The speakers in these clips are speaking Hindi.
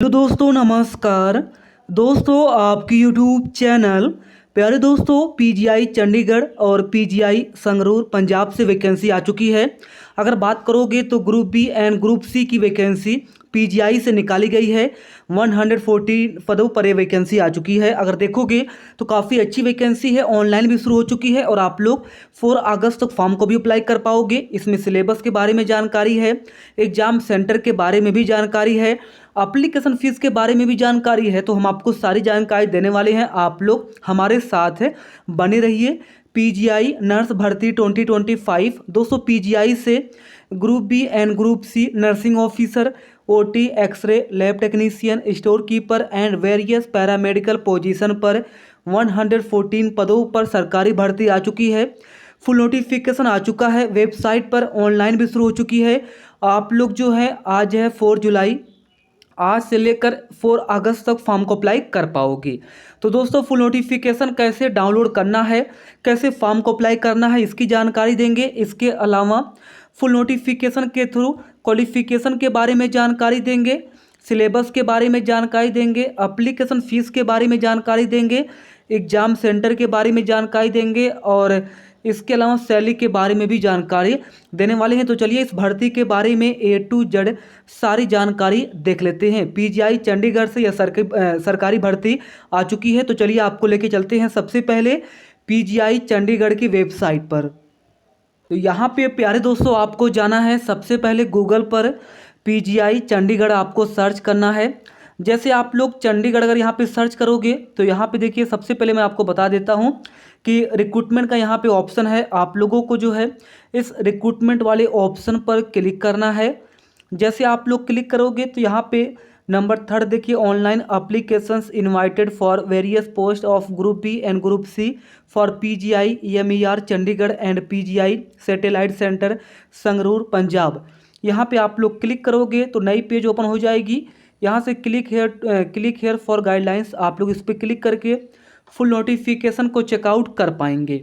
तो दोस्तों नमस्कार। दोस्तों आपकी यूट्यूब चैनल प्यारे दोस्तों पीजीआई चंडीगढ़ और पीजीआई संगरूर पंजाब से वैकेंसी आ चुकी है। अगर बात करोगे तो group B and group C की वैकेंसी पीजीआई से निकाली गई है। 114 पदों पर ये वैकेंसी आ चुकी है। अगर देखोगे तो काफ़ी अच्छी वैकेंसी है। ऑनलाइन भी शुरू हो चुकी है और आप लोग 4 अगस्त तक फॉर्म को भी अप्लाई कर पाओगे। इसमें सिलेबस के बारे में जानकारी है, एग्जाम सेंटर के बारे में भी जानकारी है, एप्लीकेशन फीस के बारे में भी जानकारी है। तो हम आपको सारी जानकारी देने वाले हैं। आप लोग हमारे साथ बने रहिए। पीजीआई नर्स भर्ती 2025 दोस्तों पीजीआई से group B and group C nursing officer, OT, X ray, lab technician, store keeper and various paramedical position पर 114 पदों पर सरकारी भर्ती आ चुकी है। फुल नोटिफिकेशन आ चुका है, वेबसाइट पर ऑनलाइन भी शुरू हो चुकी है। आप लोग जो है आज है 4 जुलाई, आज से लेकर 4 अगस्त तक फॉर्म को अप्लाई कर पाओगे। तो दोस्तों फुल नोटिफिकेशन कैसे डाउनलोड करना है, कैसे फॉर्म को अप्लाई करना है, इसकी जानकारी देंगे। इसके अलावा फुल नोटिफिकेशन के थ्रू क्वालिफिकेशन के बारे में जानकारी देंगे, सिलेबस के बारे में जानकारी देंगे, एप्लीकेशन फ़ीस के बारे में जानकारी देंगे, एग्ज़ाम सेंटर के बारे में जानकारी देंगे और इसके अलावा सैलरी के बारे में भी जानकारी देने वाले हैं। तो चलिए इस भर्ती के बारे में ए टू जेड सारी जानकारी देख लेते हैं। पीजीआई चंडीगढ़ से यह सरकारी भर्ती आ चुकी है। तो चलिए आपको लेके चलते हैं सबसे पहले पीजीआई चंडीगढ़ की वेबसाइट पर। तो यहाँ पे प्यारे दोस्तों आपको जाना है सबसे पहले गूगल पर पीजीआई चंडीगढ़ आपको सर्च करना है। जैसे आप लोग चंडीगढ़ अगर यहाँ पे सर्च करोगे तो यहाँ पे देखिए सबसे पहले मैं आपको बता देता हूँ कि रिक्रूटमेंट का यहाँ पे ऑप्शन है। आप लोगों को जो है इस रिक्रूटमेंट वाले ऑप्शन पर क्लिक करना है। जैसे आप लोग क्लिक करोगे तो यहाँ पे नंबर 3 देखिए, online applications invited for various post of group B and group C for PGI EMER Chandigarh and PGI satellite centre Sangrur Punjab. यहाँ पे आप लोग क्लिक करोगे तो नई पेज ओपन हो जाएगी। यहाँ से क्लिक हेयर फॉर गाइडलाइंस, आप लोग इस पर क्लिक करके फुल नोटिफिकेशन को चेकआउट कर पाएंगे।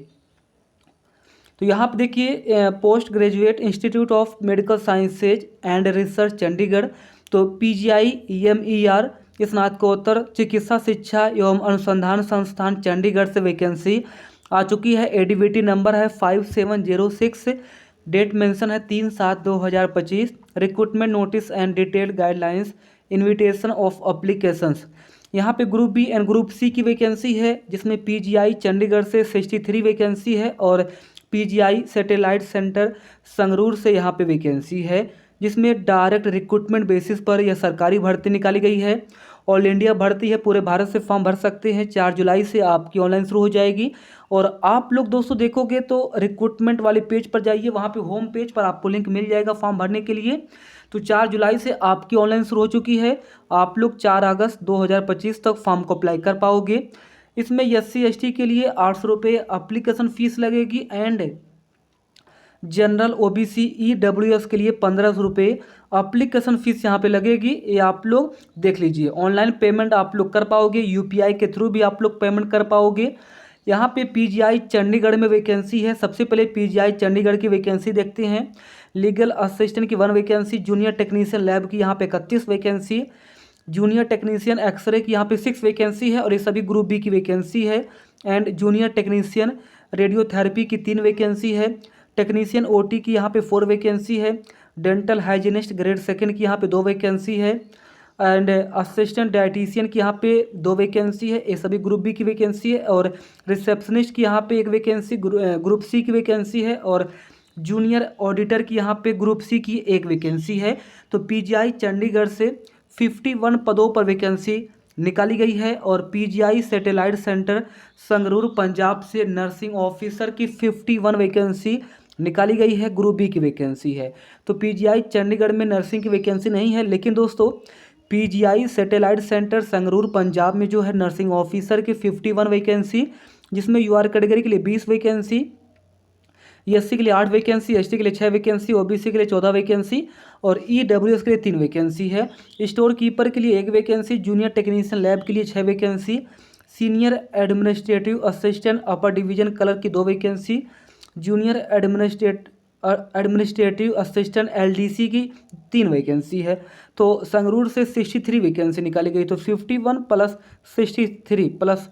तो यहाँ पे देखिए post graduate institute of medical sciences and research Chandigarh, तो पीजीआई EMER स्नातकोत्तर चिकित्सा शिक्षा एवं अनुसंधान संस्थान चंडीगढ़ से वैकेंसी आ चुकी है। एडीवीटी नंबर है 5706, डेट मेंशन है 3/7/2025। Recruitment notice and detailed guidelines, invitation of applications. यहाँ पे group B and group C की वैकेंसी है जिसमें पीजीआई चंडीगढ़ से 63 वैकेंसी है और पीजीआई सैटेलाइट सेंटर संगरूर से यहाँ पे वैकेंसी है जिसमें डायरेक्ट रिक्रूटमेंट बेसिस पर यह सरकारी भर्ती निकाली गई है। ऑल इंडिया भर्ती है, पूरे भारत से फॉर्म भर सकते हैं। 4 जुलाई से आपकी ऑनलाइन शुरू हो जाएगी। और आप लोग दोस्तों देखोगे तो रिक्रूटमेंट वाले पेज पर जाइए, वहाँ पे होम पेज पर आपको लिंक मिल जाएगा फॉर्म भरने के लिए। तो 4 जुलाई से आपकी ऑनलाइन शुरू हो चुकी है। आप लोग 4 अगस्त 2025 तक फॉर्म को अप्लाई कर पाओगे। इसमें SC ST के लिए 800 रुपये एप्लीकेशन फ़ीस लगेगी एंड जनरल OBC EWS के लिए 1500 रुपये एप्लीकेशन फ़ीस यहाँ पे लगेगी। ये आप लोग देख लीजिए। ऑनलाइन पेमेंट आप लोग कर पाओगे, UPI के थ्रू भी आप लोग पेमेंट कर पाओगे। यहाँ पे पीजीआई चंडीगढ़ में वैकेंसी है। सबसे पहले पीजीआई चंडीगढ़ की वैकेंसी देखते हैं। लीगल असिस्टेंट की 1 वैकेंसी, जूनियर टेक्नीशियन लैब की यहाँ पे 31 वैकेंसी, जूनियर टेक्नीशियन एक्सरे की यहाँ पे 6 वैकेंसी है और ये सभी ग्रुप बी की वैकेंसी है। एंड जूनियर टेक्नीशियन रेडियोथेरेपी की 3 वैकेंसी है। टेक्नीशियन OT की यहाँ पे 4 वैकेंसी है। डेंटल हाइजीनिस्ट ग्रेड 2 की यहाँ पे 2 वैकेंसी है एंड असिस्टेंट डाइटिशियन की यहाँ पे 2 वैकेंसी है। ये सभी ग्रुप बी की वैकेंसी है। और रिसेप्शनिस्ट की यहाँ पे 1 वैकेंसी ग्रुप सी की वैकेंसी है और जूनियर ऑडिटर की यहाँ पे ग्रुप सी की 1 वैकेंसी है। तो पीजीआई चंडीगढ़ से 51 पदों पर वैकेंसी निकाली गई है और PGI satellite centre Sangrur Punjab से नर्सिंग ऑफिसर की 51 वैकेंसी निकाली गई है, ग्रुप बी की वैकेंसी है। तो पीजीआई चंडीगढ़ में नर्सिंग की वैकेंसी नहीं है, लेकिन दोस्तों PGI satellite centre Sangrur Punjab में जो है नर्सिंग ऑफिसर की 51 वैकेंसी, जिसमें UR कैटेगरी के लिए 20 वैकेंसी, SC के लिए 8 वैकेंसी, ST के लिए 6 वैकेंसी, OBC के लिए 14 वैकेंसी और EWS के लिए 3 वैकेंसी है। स्टोर कीपर के लिए 1 वैकेंसी, जूनियर टेक्नीशियन लैब के लिए 6 vacancy, senior administrative assistant upper division colour की 2 vacancy, junior administrative assistant LDC की 3 वैकेंसी है। तो संगरूर से 63 वैकेंसी निकाली गई, तो 51 प्लस 63 प्लस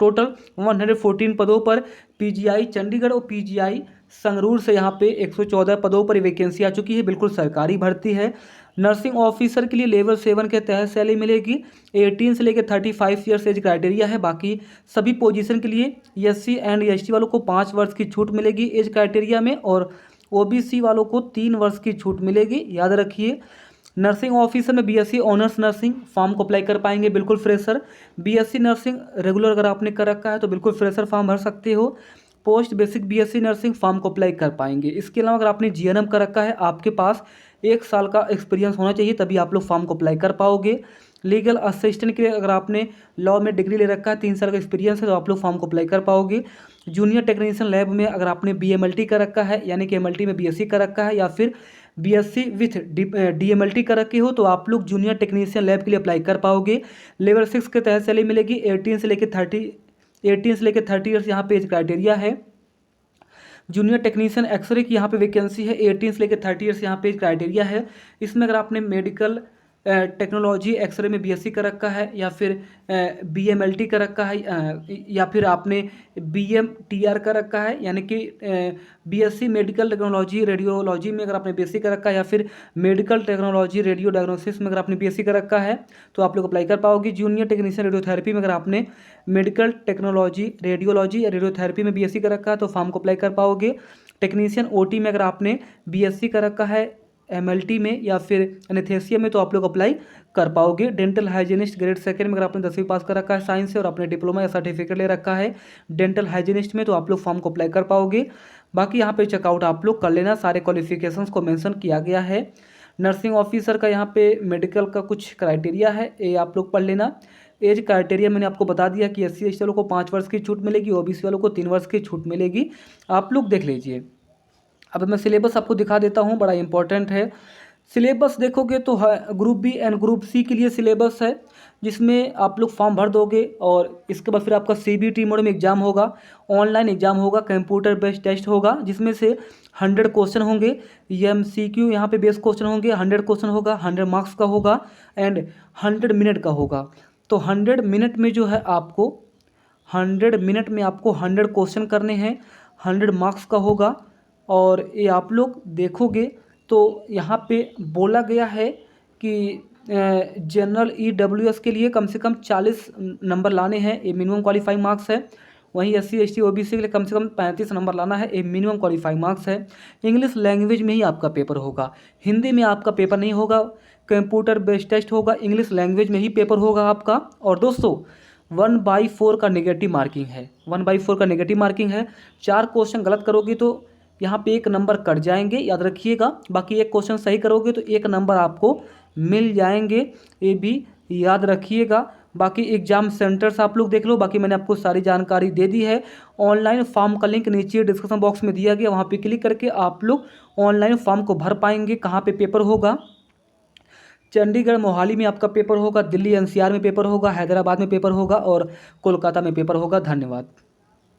टोटल 114 पदों पर PGI चंडीगढ़ और PGI संगरूर से यहाँ पे 114 पदों पर वैकेंसी आ चुकी है। बिल्कुल सरकारी भर्ती है। नर्सिंग ऑफिसर के लिए लेवल 7 के तहत सैलरी मिलेगी। 18 से लेकर 35 ईयर्स एज क्राइटेरिया है। बाकी सभी पोजीशन के लिए SC एंड ST वालों को 5 वर्ष की छूट मिलेगी एज क्राइटेरिया में, और OBC वालों को 3 वर्ष की छूट मिलेगी। याद रखिए, नर्सिंग ऑफिसर में BSc ऑनर्स नर्सिंग फॉर्म को अप्लाई कर पाएंगे, बिल्कुल फ्रेशर। BSc नर्सिंग रेगुलर अगर आपने कर रखा है तो बिल्कुल फ्रेशर फॉर्म भर सकते हो। Post basic BSc nursing form को अप्लाई कर पाएंगे। इसके अलावा अगर आपने GNM कर रखा है, आपके पास 1 साल का एक्सपीरियंस होना चाहिए, तभी आप लोग फॉर्म को अप्लाई कर पाओगे। लीगल असिस्टेंट के लिए अगर आपने लॉ में डिग्री ले रखा है, 3 साल का एक्सपीरियंस है, तो आप लोग फॉर्म को अप्लाई कर पाओगे। जूनियर टेक्नीशियन लैब में अगर आपने BMLT कर रखा है, यानी कि MLT में BSc कर रखा है, या फिर BSc विथ DMLT कर रखे हो, तो आप लोग जूनियर टेक्नीशियन लैब के लिए अप्लाई कर पाओगे। लेवल 6 के तहत सैलरी मिलेगी। 18 से लेकर 30 ईयर्स यहाँ पे एज क्राइटेरिया है। जूनियर टेक्नीशियन एक्सरे की यहाँ पे वैकेंसी है। 18 से लेकर 30 ईयर्स यहाँ पे क्राइटेरिया है। इसमें अगर आपने मेडिकल टेक्नोलॉजी एक्सरे में BSc कर रखा है, या फिर BMLT कर रखा है, या फिर आपने BMTR कर रखा है, यानी कि BSc मेडिकल टेक्नोलॉजी रेडियोलॉजी में अगर आपने BSc कर रखा है, या फिर मेडिकल टेक्नोलॉजी रेडियो डायग्नोसिस में अगर आपने BSc कर रखा है, तो आप लोग अप्लाई कर पाओगे। जूनियर टेक्नीशियन रेडियोथेरेपी में अगर आपने मेडिकल टेक्नोलॉजी रेडियोलॉजी या रेडियोथेरेपी में BSc कर रखा है, तो फॉर्म को अप्लाई कर पाओगे। टेक्नीशियन OT में अगर आपने BSc कर रखा है, MLT में या फिर एनेस्थेसिया में, तो आप लोग अप्लाई कर पाओगे। डेंटल हाइजीनिस्ट ग्रेड 2 में अगर आपने 10वीं पास कर रखा है साइंस से, और आपने डिप्लोमा या सर्टिफिकेट ले रखा है डेंटल हाइजीनिस्ट में, तो आप लोग फॉर्म को अप्लाई कर पाओगे। बाकी यहाँ पे चेकआउट आप लोग कर लेना, सारे क्वालिफिकेशंस को मेंशन किया गया है। नर्सिंग ऑफिसर का यहाँ पे मेडिकल का कुछ क्राइटेरिया है, ये आप लोग पढ़ लेना। एज क्राइटेरिया मैंने आपको बता दिया कि SC ST वालों को 5 वर्ष की छूट मिलेगी, OBC वालों को 3 वर्ष की छूट मिलेगी। आप लोग देख लीजिए। अब मैं सिलेबस आपको दिखा देता हूँ, बड़ा इंपॉर्टेंट है। सिलेबस देखोगे तो group B and group C के लिए सिलेबस है, जिसमें आप लोग फॉर्म भर दोगे, और इसके बाद फिर आपका CBT मोड में एग्जाम होगा, ऑनलाइन एग्जाम होगा, कंप्यूटर बेस्ड टेस्ट होगा, जिसमें से 100 क्वेश्चन होंगे। MCQ यहाँ पे बेस क्वेश्चन होंगे, 100 क्वेश्चन होगा, 100 मार्क्स का होगा, एंड 100 मिनट का होगा। तो 100 मिनट में जो है आपको 100 मिनट में आपको 100 क्वेश्चन करने हैं, 100 मार्क्स का होगा। और ये आप लोग देखोगे तो यहाँ पे बोला गया है कि जनरल EWS के लिए कम से कम 40 नंबर लाने हैं, ये मिनिमम क्वालिफाइंग मार्क्स है। वहीं SC ST OBC के लिए कम से कम 35 नंबर लाना है, ये मिनिमम क्वालिफाइंग मार्क्स है। इंग्लिश लैंग्वेज में ही आपका पेपर होगा, हिंदी में आपका पेपर नहीं होगा। कंप्यूटर बेस्ड टेस्ट होगा, इंग्लिश लैंग्वेज में ही पेपर होगा आपका। और दोस्तों 1/4 का नेगेटिव मार्किंग है, 1/4 का नेगेटिव मार्किंग है। 4 क्वेश्चन गलत करोगे तो यहाँ पे 1 नंबर कट जाएंगे, याद रखिएगा। बाकी 1 क्वेश्चन सही करोगे तो 1 नंबर आपको मिल जाएंगे, ये भी याद रखिएगा। बाकी एग्जाम सेंटर्स आप लोग देख लो, बाकी मैंने आपको सारी जानकारी दे दी है। ऑनलाइन फॉर्म का लिंक नीचे डिस्क्रिप्शन बॉक्स में दिया गया, वहाँ पे क्लिक करके आप लोग ऑनलाइन फॉर्म को भर पाएंगे। कहाँ पे पेपर होगा? चंडीगढ़ मोहाली में आपका पेपर होगा, दिल्ली NCR में पेपर होगा, हैदराबाद में पेपर होगा, और कोलकाता में पेपर होगा। धन्यवाद।